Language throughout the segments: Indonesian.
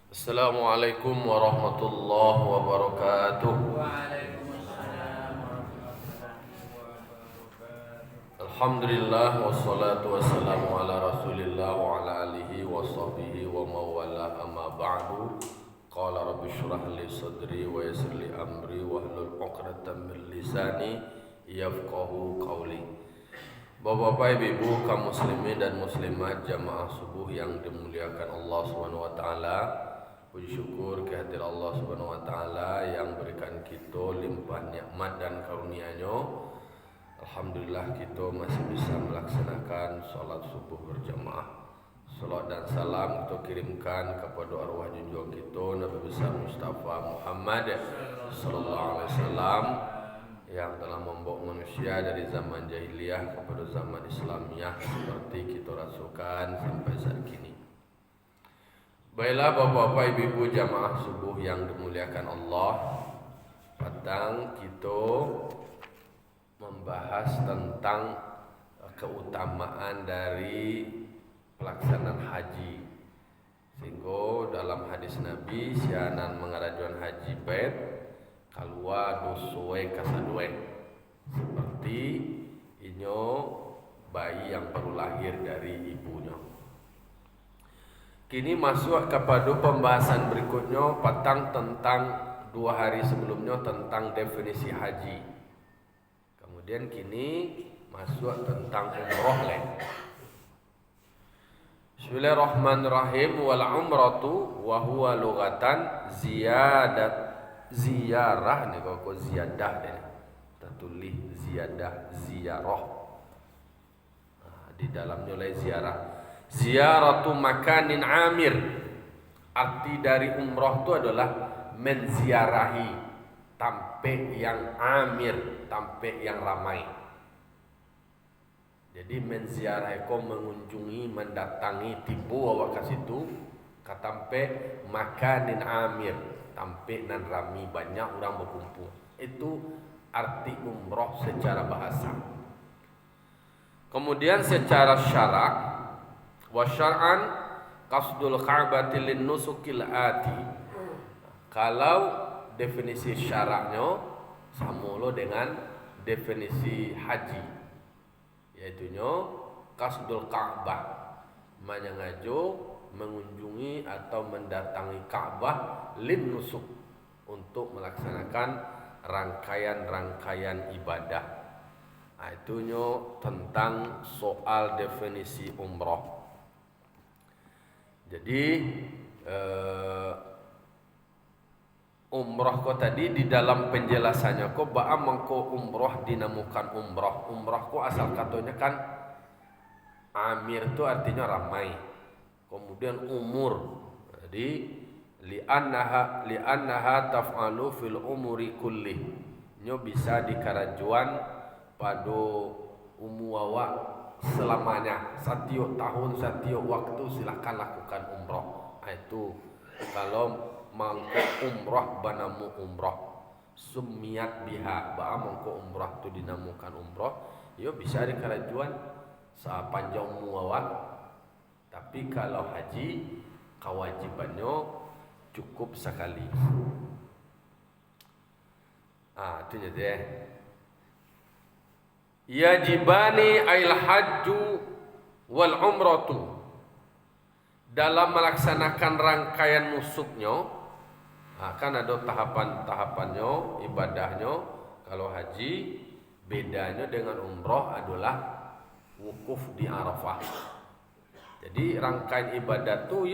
Assalamualaikum warahmatullahi wabarakatuh. Waalaikumsalam warahmatullahi wabarakatuh. Alhamdulillah wassalatu wassalamu ala Rasulillah wa ala alihi wa sahbihi wa mawala amma ba'du. Qala rabbi shrah li sadri wa yassir li amri wa hlul 'uqdatam min lisani yafqahu qawli. Bapak-bapak, ibu-ibu, kaum muslimin dan muslimat jamaah subuh yang dimuliakan Allah Subhanahu wa taala. Puji syukur kehadirat Allah Subhanahu wa taala yang berikan kita limpah nikmat dan karunia-Nya. Alhamdulillah kita masih bisa melaksanakan salat subuh berjamaah. Salat dan salam kita kirimkan kepada arwah junjungan kita Nabi besar Mustafa Muhammad sallallahu alaihi wasallam yang telah membawa manusia dari zaman jahiliyah kepada zaman Islamiyah seperti kita rasakan sampai saat kini. Baiklah bapak-bapak, ibu-ibu jamaah subuh yang dimuliakan Allah, petang kita membahas tentang keutamaan dari pelaksanaan haji. Sehingga dalam hadis Nabi sianan mengarajuan haji bait kalua dosoe kasadue, seperti inyo bayi yang baru lahir dari ibunya. Kini masuk kepada pembahasan berikutnya petang tentang 2 hari sebelumnya tentang definisi haji. Kemudian kini masuk tentang umroh leh. Bismillahirrahmanirrahim. Wal umratu wa huwa lughatan ziyarah nih kok ziyadah deh. Tertulis ziyadah ziyarah. Di dalamnya oleh ziarah. Ziyaratu makanin amir. Arti dari umroh itu adalah menziarahi tempat yang amir, tempat yang ramai. Jadi menziarahi kau mengunjungi, mendatangi, tipu awak ke situ ke tempat makanin amir, tempat nan ramai banyak orang berkumpul. Itu arti umroh secara bahasa. Kemudian secara syarak wa syar'an qasdul ka'bati lin nusukil ati. Kalau definisi syaraknya sama lo dengan definisi haji, yaitu qasdul ka'bah, menyengaja mengunjungi atau mendatangi Ka'bah lin nusuk, untuk melaksanakan rangkaian-rangkaian ibadah. Itu tentang soal definisi umroh. Jadi umroh ko tadi di dalam penjelasannya ko ba'a mengko umroh dinamukan umroh. Umroh ko asal katanya kan amir itu artinya ramai. Kemudian umur. Jadi li'annaha taf'alu fil umuri kullih. Nyo bisa dikarajuan pada umuwawa selamanya, setiap tahun, setiap waktu silakan lakukan umroh. Itu kalau mangko umroh banamu umroh sumiat biha, ba'a mangko umroh itu dinamukan umroh, yo bisa dikarajuan sepanjang muawak. Tapi kalau haji kewajibannya cukup sekali. Itu jadi yajibani ail hajju wal umratu. Dalam melaksanakan rangkaian nusuknya kan ada tahapan-tahapannya, ibadahnya. Kalau haji bedanya dengan umroh adalah wukuf di Arafah. Jadi rangkaian ibadah tu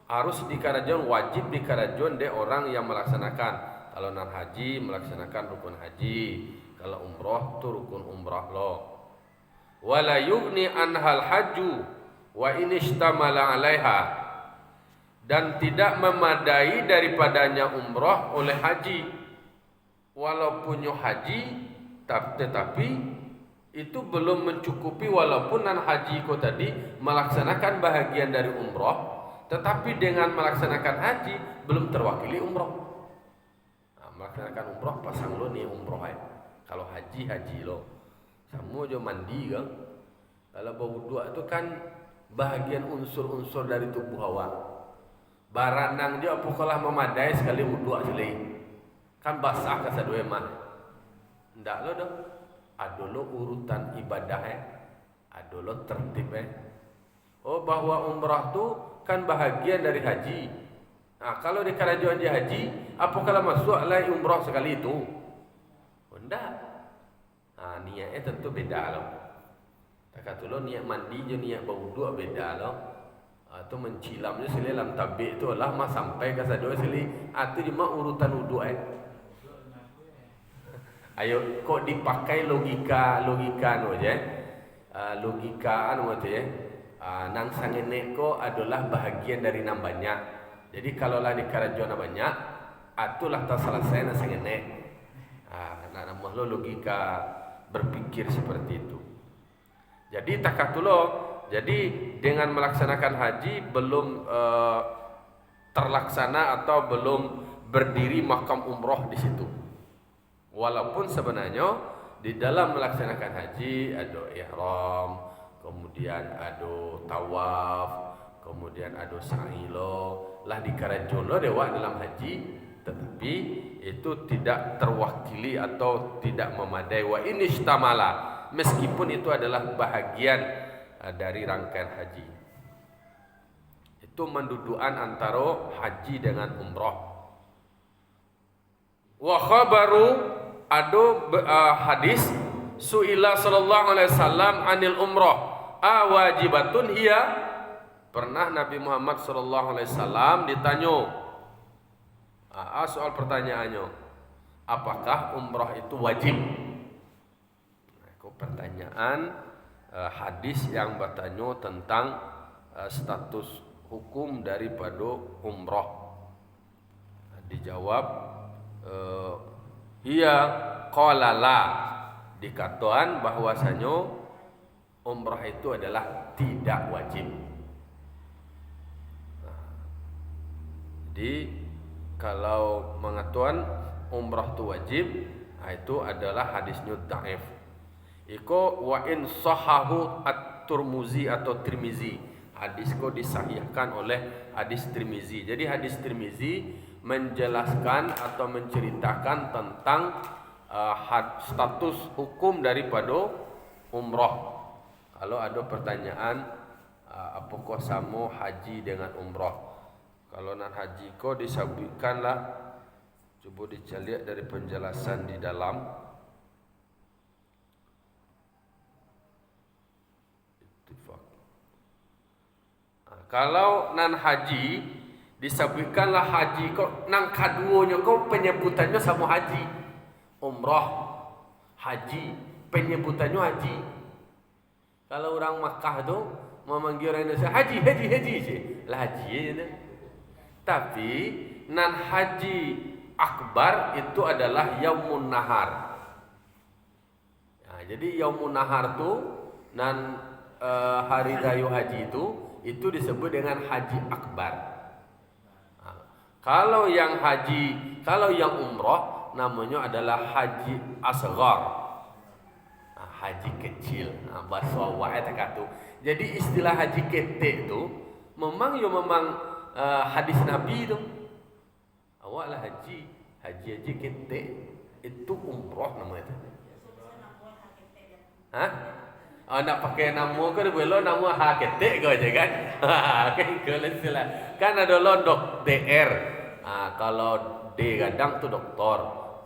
harus dikarajuan, wajib dikarajuan de orang yang melaksanakan. Kalau nan haji melaksanakan rukun haji, kalau umroh tu rukun umrah lo. Wala yughni anhal haju wa in ishtamala 'alaiha, dan tidak memadai daripadanya umrah oleh haji. Walaupun haji tetapi itu belum mencukupi, walaupun nan haji ko tadi melaksanakan bahagian dari umrah, tetapi dengan melaksanakan haji belum terwakili umrah. Melaksanakan umrah pasang lo nih umrah Kalau haji lo sama aja mandi kan. Kalau berwudu itu kan bahagian unsur-unsur dari tubuh awak. Baranang dia pokoklah memadai sekali wudu sekali. Kan basah ka sadue mah. Ndak lo dah. Adolo urutan ibadah adolo tertib Oh, bahwa umrah tu kan bahagian dari haji. Nah, kalau di kerajaan dia haji, apa kalau masuk lagi umrah sekali itu? Oh, enggak. Nah, niatnya tentu beda loh. Tak kata lo niat mandi je niat berwudu beda loh. Atau mencilamnya sekali dalam tabik tu lah mas sampai ke sadua sekali. Itu cuma urutan wudu Ayo kok dipakai logika no je. Logika anu tu ya. Nang sangene ko adalah bahagian dari nang banyak. Jadi kalau lah di kerajaan banyak, atulah tak selesai nang sangene. Nak nama lo logika berpikir seperti itu. Jadi takatulo. Jadi dengan melaksanakan haji belum terlaksana atau belum berdiri makam umroh di situ. Walaupun sebenarnya di dalam melaksanakan haji ada ihram, kemudian ada tawaf, kemudian ada sa'i lah di kerajaan dewa dalam haji, tetapi itu tidak terwakili atau tidak memadai wa inistamala, meskipun itu adalah bahagian dari rangkaian haji. Itu mendudukan antara haji dengan umrah. Wa khabaru adu hadis suila sallallahu alaihi wasallam anil umrah awajibatun hiya. Pernah Nabi Muhammad sallallahu alaihi wasallam ditanya soal pertanyaannya, apakah umrah itu wajib? Pertanyaan hadis yang bertanya tentang status hukum daripada umrah. Dijawab iya qala la, dikatakan bahwasanya umrah itu adalah tidak wajib. Jadi kalau mengatakan umrah itu wajib, itu adalah hadisnya dhaif. Iko wa in sahahu at-Tirmizi atau Tirmizi. Hadis ko disahihkan oleh hadis Tirmizi. Jadi hadis Tirmizi menjelaskan atau menceritakan tentang status hukum daripada umrah. Kalau ada pertanyaan apakah sama haji dengan umrah? Kalau nan haji ko disebutkanlah, coba dicari dari penjelasan di dalam. Kalau nan haji disebutkanlah haji kok nang kaduanya kok penyebutannya sama haji. Umrah, haji, penyebutannya haji. Kalau orang Makkah tu memanggil orang Indonesia haji sih. Lah haji aja. Tapi nan haji akbar itu adalah yaumun nahar. Nah, jadi yaumun nahar tu nan hari raya haji itu disebut dengan haji akbar. Kalau yang umrah namanya adalah haji asghar. Haji kecil. Bahasa wae kata. Jadi istilah haji ketek itu memang hadis Nabi itu. Awaklah haji ketek itu umrah namanya. Nak pakai nama ke boleh nama ketek ke aja kan? Kan kalau istilah. Kan ada lo dokter. Kalau D gadang tu doktor.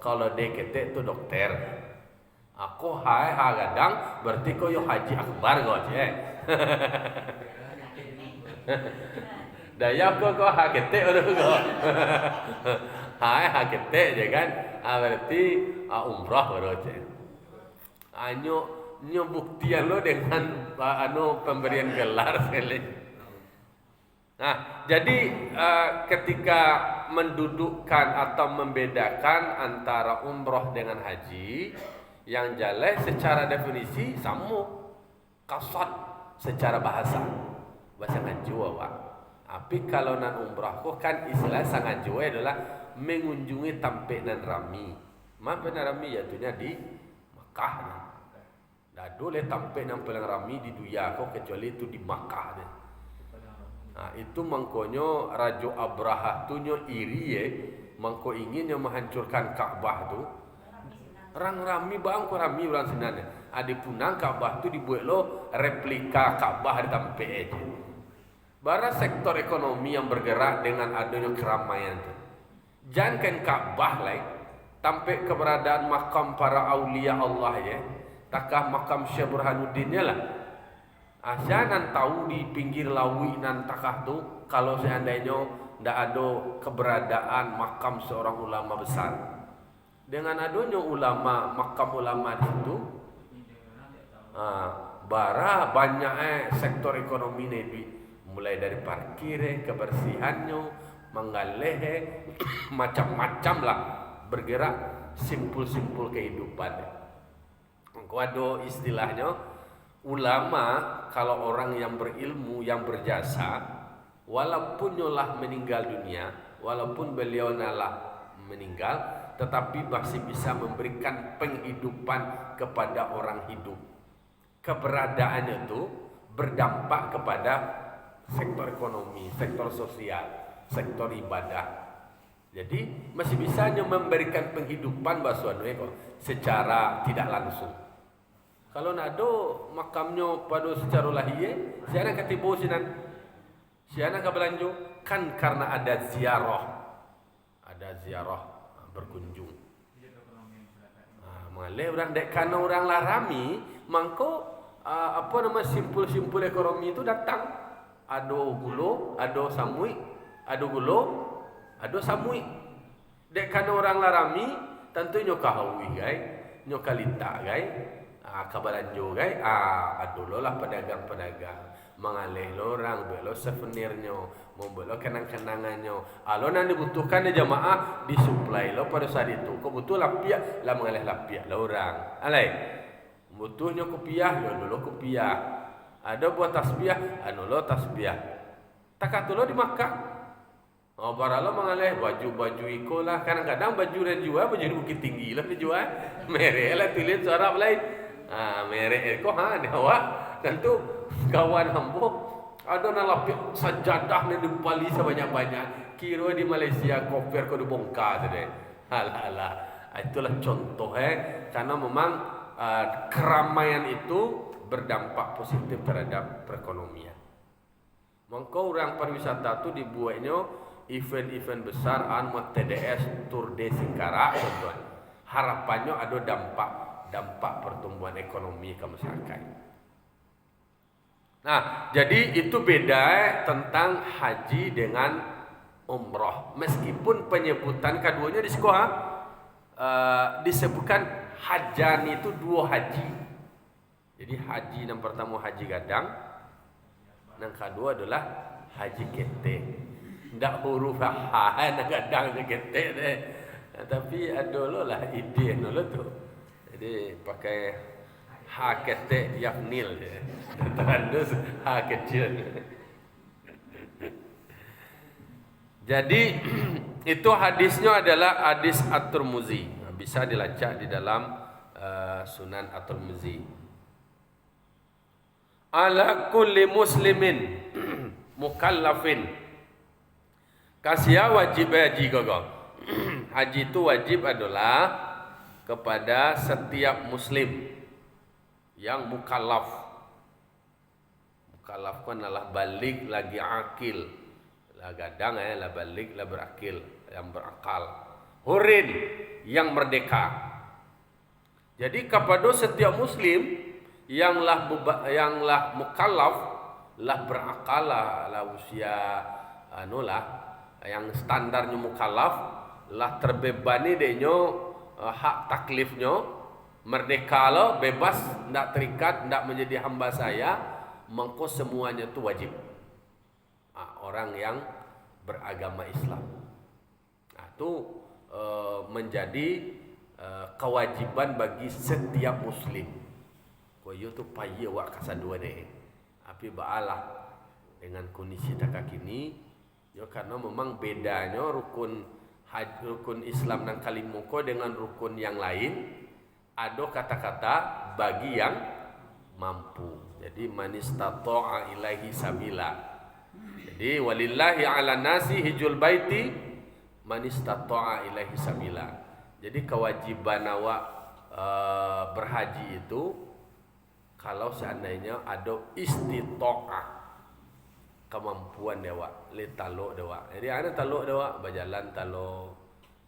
Kalau D ketek tu dokter. Aku gadang berarti kau yo haji akbar kau aja. Daya kau ketek orang kau. Ketek je kan? Berarti umrah baru aja. Nyo buktian lo dengan pemberian gelar sekali. Nah, jadi ketika mendudukkan atau membedakan antara umroh dengan haji, yang jelas secara definisi sama, kasat secara bahasa ngaji Pak. Tapi kalau nan umrah kok kan istilah sang ngaji adalah mengunjungi tampe nan rami. Mana nan rami jatuhnya di Makkah. Dah boleh tampil yang paling ramai di dunia kau kecuali itu di Makkah. Nah, itu mangkonyo Raja Abraha tu nyo iri ye, mangko ingin nyo menghancurkan Ka'bah tu. Orang rami bang ko rami orang senane. Adi punang Ka'bah tu dibuat lo replika Ka'bah di tampe aja. Bara sektor ekonomi yang bergerak dengan adanya keramaian tu. Jangan Ka'bah lain tampe keberadaan makam para aulia Allah ya. Takah makam Syekh Burhanuddin lah. Jangan tahu di pinggir lawi nan takah tu kalau seandainya ndak ada keberadaan makam seorang ulama besar. Dengan adanya ulama, makam ulama di situ, bara banyak sektor ekonomi ni, mulai dari parkir, kebersihannya, mengalih, macam-macam lah bergerak simpul-simpul kehidupan. Engkau ada istilahnya, ulama kalau orang yang berilmu, yang berjasa, walaupun nyolah meninggal dunia, walaupun beliau nalah meninggal, tetapi masih bisa memberikan penghidupan kepada orang hidup. Keberadaannya itu berdampak kepada sektor ekonomi, sektor sosial, sektor ibadah. Jadi masih bisa memberikan penghidupan secara tidak langsung. Kalau nak ada makamnya pada secara lahir, siapa ketipu sinan, siapa ke belanja kan karena ada ziarah berkunjung. Malay orang dek karena orang larami, mangko simpul-simpul ekonomi itu datang. Ado gulo, ado samui, ado gulo, ado samui. Dek karena orang larami, tentu nyoka hawi gai, nyoka lita gai, kabalanjo gai, ado lah pedagang-pedagang. Mengalih orang belo souvenirnya, membelo kenang-kenangannya. Alo nan dibutuhkan jamaah disuplai lo pada saat itu. Kau butuh lapiak, lah mengalih lapiak lah orang. Alai, butuhnya kopiah, yo dulu kopiah. Ada buat tasbih, anu lo tasbih. Tak lo di Makkah. Oh baralo mengalih baju-baju iko lah. Kadang-kadang baju dan jual baju di Bukit Tinggi lah dijual. Merek lah tulis Arab lain. Merek iko dewa. Tentu kawan hambuk ada nalapik sajadah ni dipali sebanyak-banyak. Kira di Malaysia koper ko dibongkar tadi. Halah. Itulah contoh karena memang keramaian itu berdampak positif terhadap perekonomian. Maka orang pariwisata tu dibuatnya event-event besar TDS Tour de Singkarak contoh. Harapannya ada dampak pertumbuhan ekonomi ke masyarakat. Nah, jadi itu beda tentang haji dengan umrah. Meskipun penyebutan keduanya di sekolah disebutkan hajan itu dua haji. Jadi haji yang pertama haji gadang, yang kedua adalah haji kete. Ndak huruf ha, nak gadang kete deh. Tapi ada lo lah ide lo tu. Jadi pakai ha kete yaknil je. Tandus ha kecil. Jadi itu hadisnya adalah hadis At-Tirmizi. Bisa dilacak di dalam Sunan At-Tirmizi. Ala kulli muslimin mukallafin. Kasih wajib haji gagal. Haji itu wajib adalah kepada setiap muslim yang mukallaf. Mukallaf kan adalah balik lagi akil. Lah gadang lah balik lah berakil, yang berakal. Hurin yang merdeka. Jadi kepada setiap muslim yang mukallaf, lah berakal lah usia yang standarnya mukallaf, lah terbebani denyo hak taklifnya, merdeka lo, bebas, ndak terikat, ndak menjadi hamba saya, mengko semuanya itu wajib. Orang yang beragama Islam. Itu menjadi kewajiban bagi setiap muslim. Koyo tu paye wak kasadua deh. Tapi baalah dengan kondisi tak kini, yo karena memang bedanya rukun Islam nang kalimuko dengan rukun yang lain. Ada kata-kata bagi yang mampu. Jadi man istata'a ilaihi sabila. Jadi walillahi 'ala nasi hijjul baiti man istata'a ilaihi sabila. Jadi kewajiban awak berhaji itu kalau seandainya ada istita'ah, kemampuan dewa, le taluk dewa. Jadi ada taluk dewa, berjalan taluk.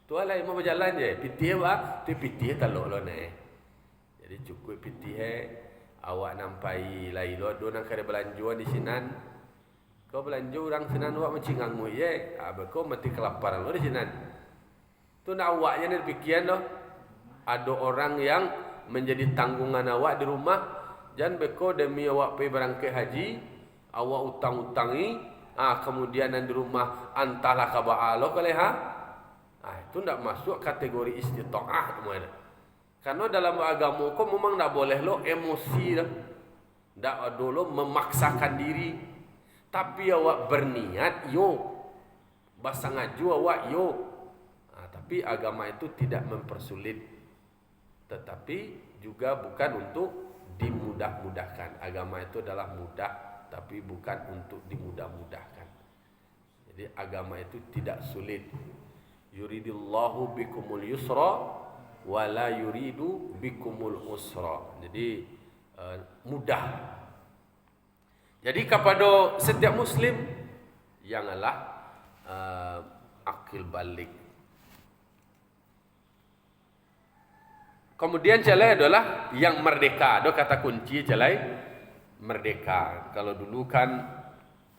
Tu lah mau berjalan je, pitih ba, tu pitih taluk lo ne. Jadi cukup pitih awak nampai lai lo do nang kada belanjuan di sinan. Kau belanja orang sinan awak mencingang mu ye. Kau mati kelaparan lo di sinan. Tu nak awaknya ni pikiran lo. Ada orang yang menjadi tanggungan awak di rumah. Jangan beko demi awak pergi berangkat haji, awak utang-utangi, kemudian di rumah antahlah kabaa lo kaleha. Itu tidak masuk kategori istita'ah teman. Karena dalam agama kau memang tidak boleh lo emosi dah. Tak ada lo memaksakan diri. Tapi awak berniat yo. Bahasa ngaju awak yo. Tapi agama itu tidak mempersulit. Tetapi juga bukan untuk dimudah-mudahkan. Agama itu adalah mudah, tapi bukan untuk dimudah-mudahkan. Jadi agama itu tidak sulit. Yuridillahu bikumul yusra wala yuridu bikumul usra. Jadi mudah. Jadi kepada setiap muslim janganlah akil balik. Kemudian celai adalah yang merdeka. Ada kata kunci celai merdeka. Kalau dulu kan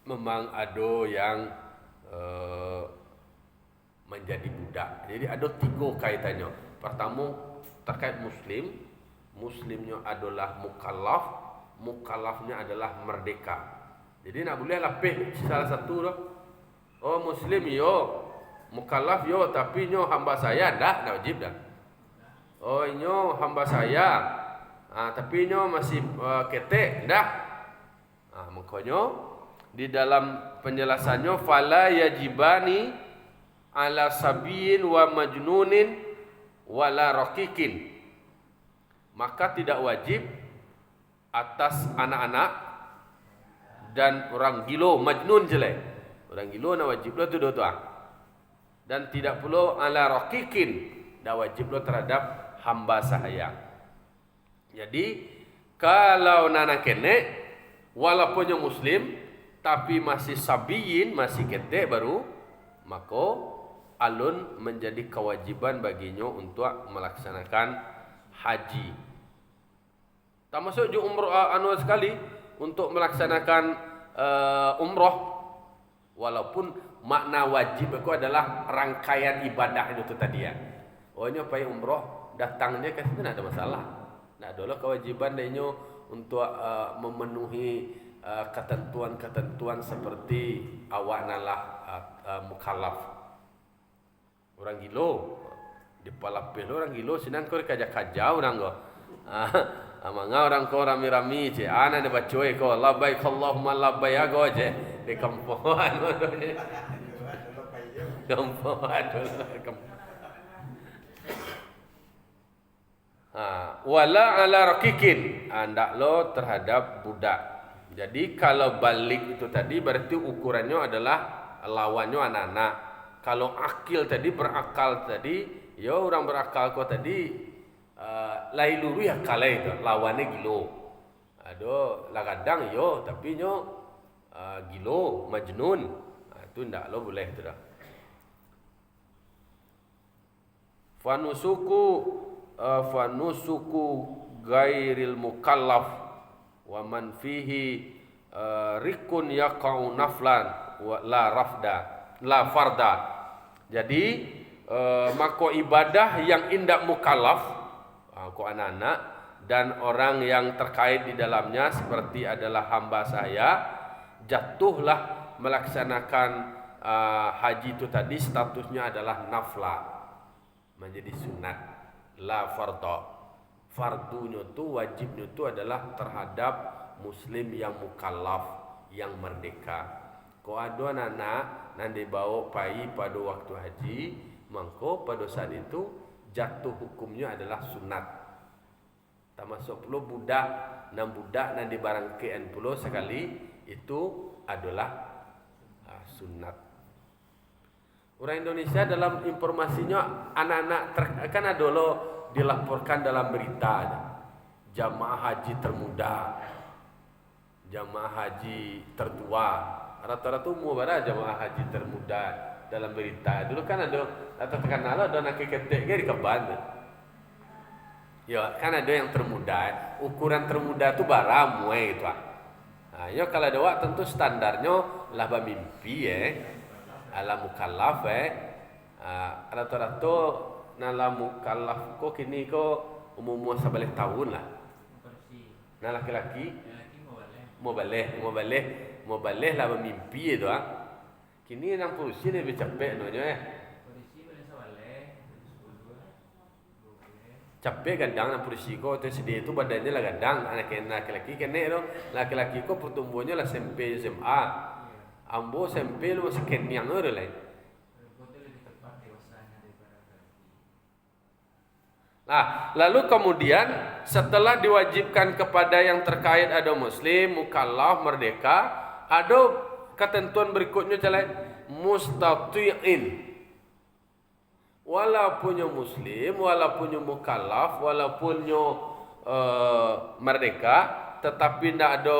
memang ada yang menjadi budak. Jadi ada 3 kaitannya. Pertama terkait muslim. Muslimnya adalah mukallaf. Mukallafnya adalah merdeka. Jadi nak boleh lapih salah satu tu. Oh muslim yo, mukallaf yo, tapi nyo hamba saya dah wajib dah. Oh nyo hamba saya, tapi nyo masih ketek dah. Makanya di dalam penjelasannya fala yajibani ala sabiyin wa majnunin wala raqiqin. Maka tidak wajib atas anak-anak dan orang gilo, majnun jelek. Orang gilo nak wajib lo tu doa. Dan tidak perlu ala raqiqin, dah wajib lo terhadap hamba sahaya. Jadi kalau nana kene walaupun yang muslim tapi masih sabiyin, masih ketek baru, maka alun menjadi kewajiban baginya untuk melaksanakan haji. Termasuk juga umroh anual sekali untuk melaksanakan umroh, walaupun makna wajib itu adalah rangkaian ibadah itu tadi ya. Oh ini apa umroh datangnya kan itu tidak ada masalah. Nah dulu kewajiban dia untuk memenuhi ketentuan-ketentuan seperti awak nalah mukallaf. Orang gilo di palapil orang gilo sinan kau kaja-kaja orang kau. Amanga orang kau rami-rami je. Ana de bacoi kau labbaik Allahumma labbaik ago je. Di kampungan modonya. Kampungan dulu. Wala ala raqiqin. Ndak lo terhadap budak. Jadi kalau balik itu tadi berarti ukurannya adalah lawannya anak-anak. Kalau akil tadi berakal tadi, ya orang berakal kau tadi lai luru ya kalai itu lawannya gilo. Ada kadang yo tapi nyo gilo majnun. Itu ndak lo boleh tu dah. Fanusuku gairil mukallaf wa man fihi rikun yaqau naflan wa la farda. Jadi maka ibadah yang indak mukallaf, ko anak-anak dan orang yang terkait di dalamnya seperti adalah hamba saya, jatuhlah melaksanakan haji itu tadi statusnya adalah nafla, menjadi sunat, la farda. Fardunya itu wajibnya itu adalah terhadap muslim yang mukallaf, yang merdeka. Kalau ada anak nanti bawa pai pada waktu haji, maka pada saat itu jatuh hukumnya adalah sunat. Termasuk pula budak nanti barangkaian pula sekali itu adalah sunat. Orang Indonesia dalam informasinya kan ada lo dilaporkan dalam berita jamaah haji termuda, jamaah haji tertua. Rata-rata umur berapa jamaah haji termuda dalam berita. Dulu kan ada terkenal ada nak ketek di Keban. Ya, kan ada yang termuda. Ukuran termuda tu bara muai gitu. Nah, ya kalau ada wak tentu standarnya lah mimpi ala mukallaf rata-rata nala mukallaf ko kini ko umur sabalik tahun lah. Nah laki-laki mau balik lah mimpi itu kini nang polisi ni capek nonya capek gandang nang polisi ko tu sedih tu badannya lah gandang anak laki-laki kene tu laki-laki ko pertumbuhannya lah SMP SMA ambo SMP lu masih kenyang ada lah. Nah, lalu kemudian setelah diwajibkan kepada yang terkait ada muslim, mukallaf, merdeka, ada ketentuan berikutnya calai mustati'in. Walaupunnya muslim, walaupunnya mukallaf, walaupunnya merdeka, tetapi tidak ada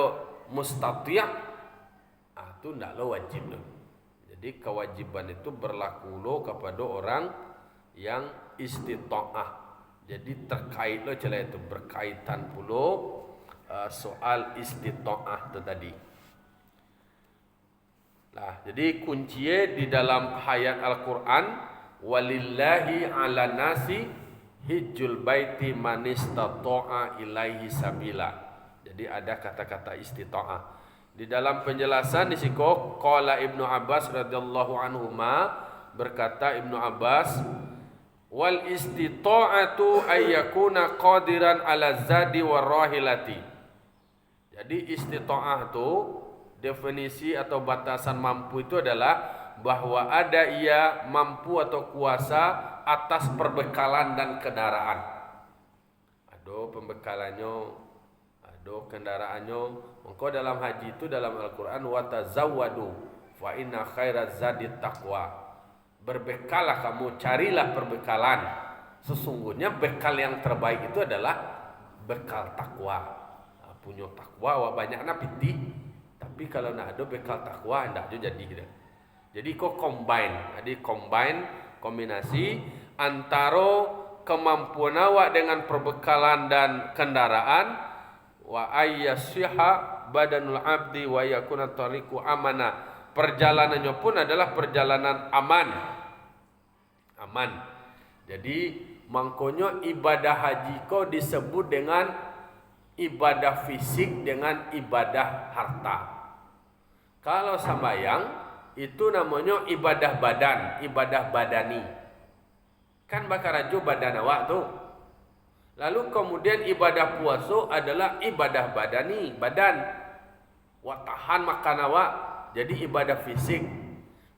mustati', itu tidak lo wajib lo. Jadi kewajiban itu berlaku lo kepada orang yang istita'ah. Jadi terkait lo celah itu berkaitan pula soal istita'ah itu tadi. Nah, jadi kuncinya di dalam ayat Al-Quran walillahi ala nasi hijjul baiti man istata'a ilaihi sabila. Jadi ada kata-kata istita'ah. Di dalam penjelasan di siko qala Ibnu Abbas radhiyallahu anhuma berkata Ibnu Abbas wal istita'atu ayyakuna qadiran ala zadi warahilati. Jadi istita'ah itu definisi atau batasan mampu itu adalah bahwa ada ia mampu atau kuasa atas perbekalan dan kendaraan. Ada pembekalannya, ada kendaraannya. Maka dalam haji itu dalam Al-Quran wa tazawwadu fa inna khairaz zadi taqwa. Berbekalah kamu, carilah perbekalan. Sesungguhnya bekal yang terbaik itu adalah bekal takwa. Punya takwa wah banyaknya pitih. Tapi kalau nak ada bekal takwa hendak jo jadi gitu. Jadi kok combine. Jadi kombinasi antara kemampuan awak dengan perbekalan dan kendaraan wa ayyasiha badanul abdi wa yakuna tariqu amana. Perjalanannya pun adalah perjalanan aman. Jadi mangkonyo ibadah haji ko disebut dengan ibadah fisik dengan ibadah harta. Kalau sambayang itu namanya ibadah badan, ibadah badani. Kan bakarajo badan awak tu. Lalu kemudian ibadah puasa adalah ibadah badani, badan. Wa tahan makan awak, jadi ibadah fisik.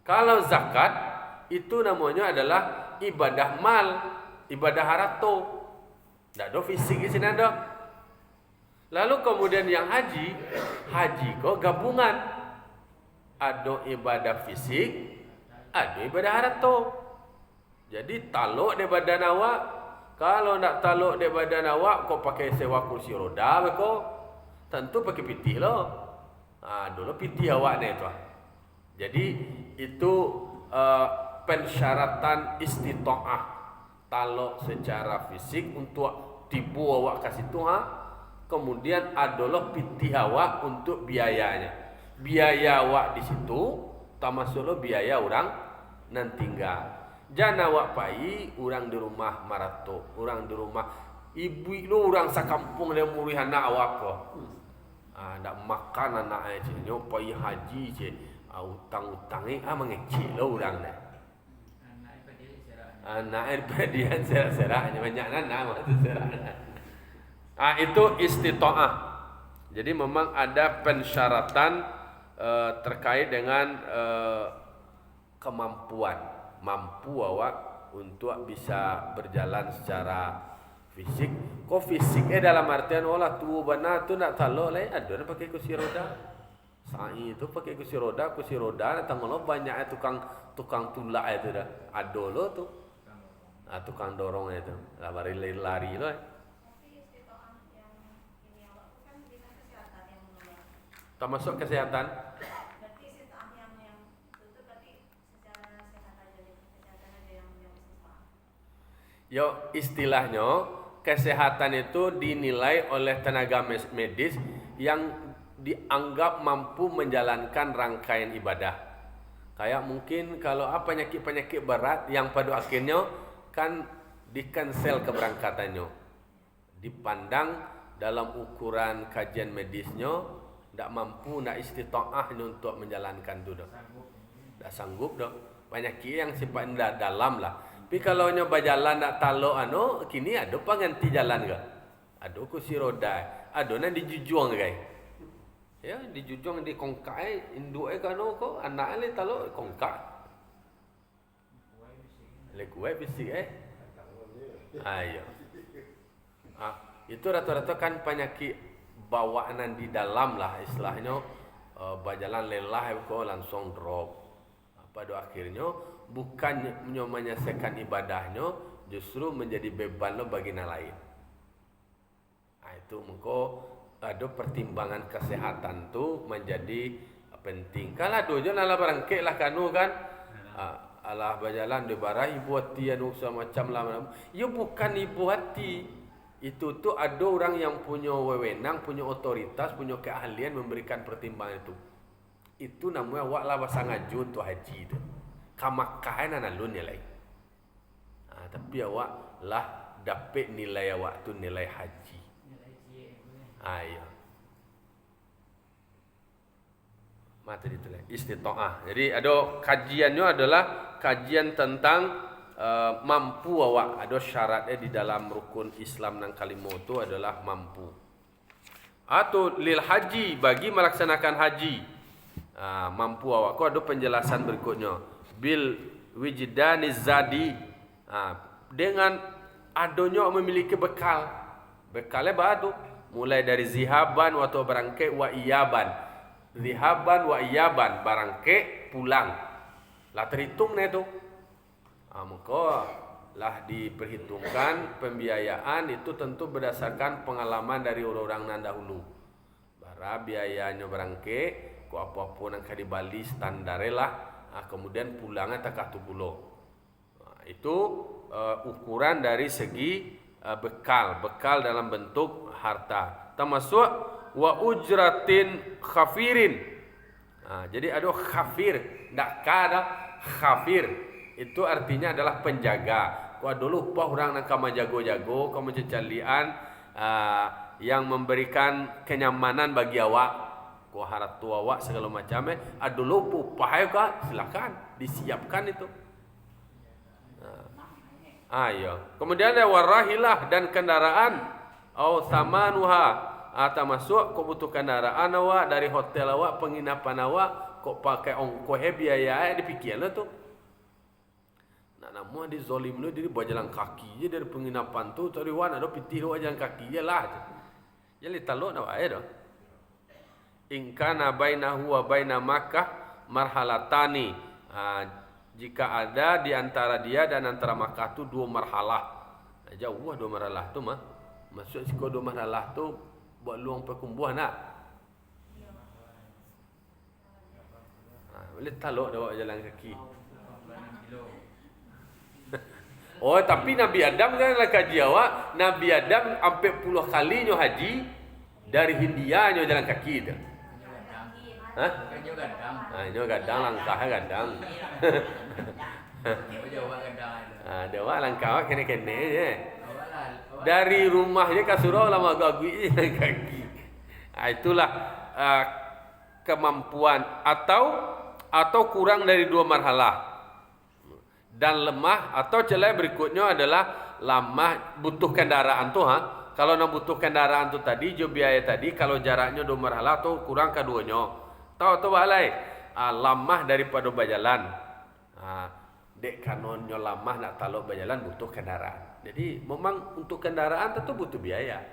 Kalau zakat itu namanya adalah ibadah mal, ibadah harta. Tak ada fisik di sini ada. Lalu kemudian yang haji kok gabungan. Ada ibadah fisik, ada ibadah harta. Jadi taluk di badan awak. Kalau nak taluk di badan awak, kau pakai sewa kursi roda, kau tentu pakai pitih lo. Dulu pitih awak ni tu. Jadi itu pensyaratan istita'ah. Taluk secara fisik untuk tipu awak ke situ. Kemudian adalah pitih awak untuk biayanya. Biaya awak di situ termasuk lo biaya orang nan tinggal. Jangan awak pai orang di rumah marato, orang di rumah ibu lo orang sakampung dia muri anak awak ko. Ndak makan anak je nyo pai haji je. Utang-utang mengecil lo orang ni. Anak dia serah-serahnya banyak nama tu serah. Itu istita'ah. Jadi memang ada pensyaratan terkait dengan kemampuan. Mampu awak untuk bisa berjalan secara fisik. Kok fisik dalam artian olah tua bana tu nak taluk lain ada nak pakai kursi roda. Sa'i itu pakai kursi roda datang lo banyaknya tukang tulak itu dah. Ado lo tuh. Tukang dorong itu. Lah lari lo. Tapi istiqomah yang ini awak itu kan bidang kesehatan yang menolak. Termasuk kesehatan. Berarti istiqomah yang itu berarti secara sehat aja gitu. Kesehatan aja yang istiqomah. Yo, istilahnya kesehatan itu dinilai oleh tenaga medis yang dianggap mampu menjalankan rangkaian ibadah. Kayak mungkin kalau penyakit berat yang pada akhirnya kan di-cancel keberangkatannya. Dipandang dalam ukuran kajian medisnya tidak mampu, tidak istita'ah untuk menjalankan itu. Tidak sanggup dah. Penyakit yang sifatnya dalam lah. Tapi kalau nyoba jalan tak talok kini ada pengganti jalan ke? Ada kursi roda, ada nak dijujuang guys. Ya, dijujuang di kongkai, induk kan ko anak le talok kongkak. Le kuai bisik Ayo. Itu rata-rata kan penyakit bawaan di dalam lah istilahnya berjalan lelah ko langsung drop. Pada akhirnya bukan menyelesaikan ibadahnya, justru menjadi beban lo bagi yang lain. Itu mengko ada pertimbangan kesehatan tu menjadi penting. Kalau dojo nala barangke lah kanu kan, alah berjalan di barah ibu hati anu semacam lah. Ya bukan ibu hati. Itu tu ada orang yang punya wewenang, punya otoritas, punya keahlian memberikan pertimbangan itu. Itu namanya awak lah bahasa ngaju tu haji tu. Kamakahan analun nilai. Tapi awak lah dapat nilai awak tu nilai haji. Ayo. Mata ditulis istita'ah. Jadi ada kajiannya adalah kajian tentang mampu awak. Ada syaratnya di dalam rukun Islam nang kalimo itu adalah mampu. Atau lil haji bagi melaksanakan haji. Mampu awak. Kau ada penjelasan berikutnya. Bil wijdaniz zadi. Dengan adanya memiliki bekal. Bekalnya batu. Mulai dari zihaban atau barangke wa iyaban. Zihaban wa iyaban barangke pulang. Lah terhitung nih tu. Maka lah diperhitungkan pembiayaan itu tentu berdasarkan pengalaman dari orang-orang nan dahulu. Bara biayanya barangke ku apapun yang di Bali standar lah. Kemudian pulangnya takah tu pulau. Itu ukuran dari segi bekal dalam bentuk harta. Termasuk wa ujratin khafirin. Jadi ada khafir, ndak kada khafir. Itu artinya adalah penjaga. Kau dulu upah orang nak kama jago-jago, kamu cecalian yang memberikan kenyamanan bagi awak. Kau harap tua awak segala macam ada lupa upah kah? Silakan disiapkan itu. Ayo. Kemudian ada warahilah dan kendaraan au samanuha. Termasuk kau butuh kendaraan awak dari hotel awak, penginapan awak, kau pakai ongkos biaya dipikirlah tu. Namun di zolim lu jadi buat jalan kaki je dari penginapan tu cari wan ada pitih lu jalan kaki je lah. Jadi taluk nak air dah. In kana bainahu wa baina Makkah marhalatani. Jika ada di antara dia dan antara Makkah tu dua marhalah. Jauh dua marhalah tu mah. Maksud si dua marhalah tu buat luang perkumbuhan nak. Boleh taluk dah jalan kaki. Oh, tapi Nabi Adam janganlah kaji awak. Nabi Adam hampir 10 kalinya haji dari Hindia nyo jalan kaki tu. Nyo gadang langkah gadang. Dia awak langkah kene-kene je. Dari rumahnya ke surau lama gagui jalan kaki. Itulah kemampuan atau kurang dari 2 marhalah. Dan lemah atau celah berikutnya adalah lemah butuh kendaraan tu Kalau nak butuh kendaraan tu tadi jo biaya tadi kalau jaraknya 2 marhalah tu kurang keduanya. Tahu balai lemah daripada berjalan. Dek kanonnya lemah nak taluk berjalan butuh kendaraan. Jadi memang untuk kendaraan tentu butuh biaya.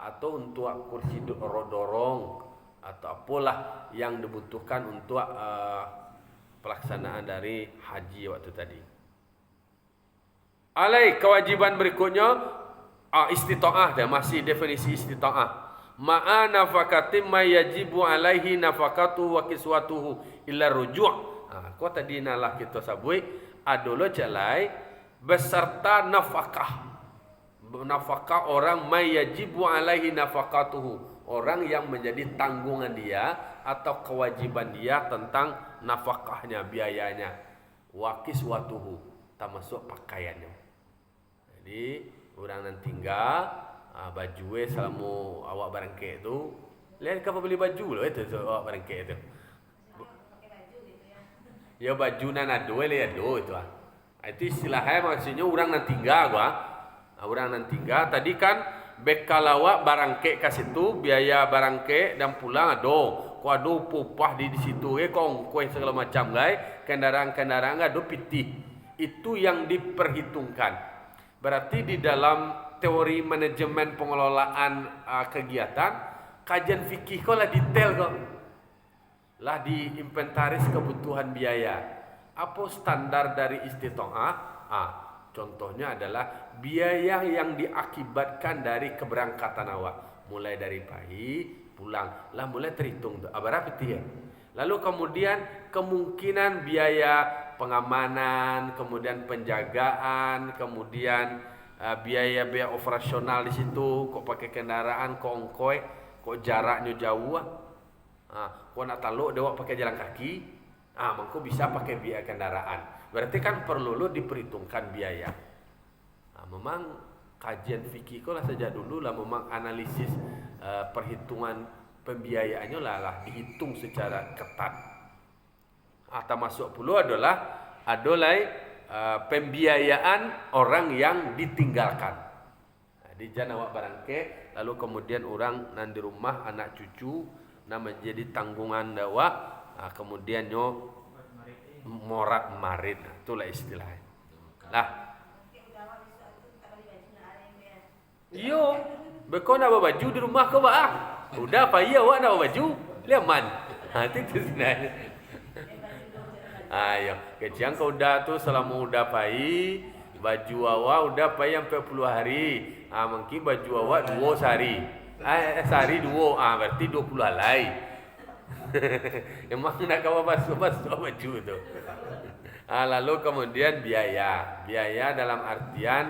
Atau untuk kursi dorong atau apalah yang dibutuhkan untuk pelaksanaan dari haji waktu tadi. Alai kewajiban berikutnya istita'ah, dan masih definisi istita'ah. Ma'a nafakatin ma yajibu alaihi nafakatuhu wa kiswatuhu illa ruju'. Kau tadi nalah kita sabui adolo jalai beserta nafkah. Nafkah orang ma yajibu alaihi nafakatuhu, orang yang menjadi tanggungan dia atau kewajiban dia tentang nafkahnya, biayanya. Wa kiswatuhu, termasuk pakaiannya. Jadi orang nan tinggal baju selama awak barangkek tu, lihat apa beli baju loh itu awak barangkek tu. Pakai baju gitu ya. Ya baju nan ado le ado itu Itu istilahnya maksudnya orang nan tinggal orang nan tinggal tadi kan bekal awak barangkek ke situ, biaya barangkek dan pulang ado. Ko ado upah di situ kongkoi segala macam kendaraan-kendaraan ado pitih. Itu yang diperhitungkan. Berarti di dalam teori manajemen pengelolaan kegiatan, kajian fikih kok lah detail kok. Lah diinventaris kebutuhan biaya. Apa standar dari istita'ah? Contohnya adalah biaya yang diakibatkan dari keberangkatan awak. Mulai dari pagi, pulang. Lah mulai terhitung tu. Berapa dia? Lalu kemudian kemungkinan biaya pengamanan, kemudian penjagaan, kemudian biaya-biaya operasional di situ, kok pakai kendaraan, kok ongkoi, kok jaraknya jauh, kok nak taluk dewa pakai jalan kaki, mangko bisa pakai biaya kendaraan. Berarti kan perlu diperhitungkan biaya. Memang kajian fikih kok lah sejak dulu lah memang analisis perhitungan pembiayaannya lah dihitung secara ketat. Termasuk pula adalah pembiayaan orang yang ditinggalkan. Di jana awak barangke, lalu kemudian orang nan di rumah anak cucu nama menjadi tanggungan dawa, kemudian nyo morat marit, itulah istilahnya. Lah, iyo, bekau nak baju di rumah kau udah apa iya awak nak baju, liaman. Itu sebenarnya. Ayo, kecian kau udah tu selama udah pai, baju awak udah pai sampai 10 hari. Mungkin baju awak 2 sehari. Sehari 2, berarti 20 helai. Emang nak kau basuh baju tu. Lalu kemudian biaya dalam artian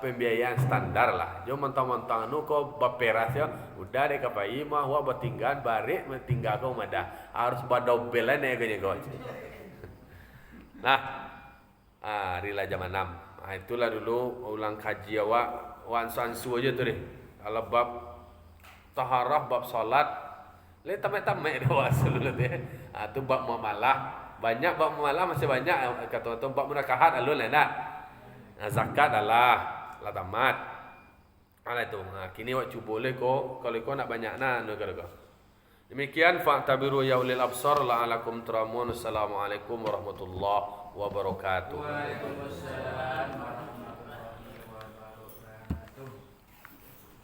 pembiayaan standar lah. Jo mentang-mentang kau baperas ya, udah dek kapai mah wa batinggan barik tinggal kau madah. Harus badobelan ya kau. Nah, rila jam 6. Itulah dulu ulang kaji awak wansansu aja tu deh. Kalau bab taharah, bab salat, le tamek-tamek dah dulu deh. Tu bab muamalah. Banyak bab muamalah masih banyak kata bab munakahat alun lah nak. Zakat adalah tamat. Itu. Kini awak cuba boleh kau kalau kau nak banyak kau. Demikian fa'tabiru ya ulil absar la'alakum turamun. Assalamualaikum warahmatullahi wabarakatuh. Waalaikumsalam warahmatullahi wabarakatuh.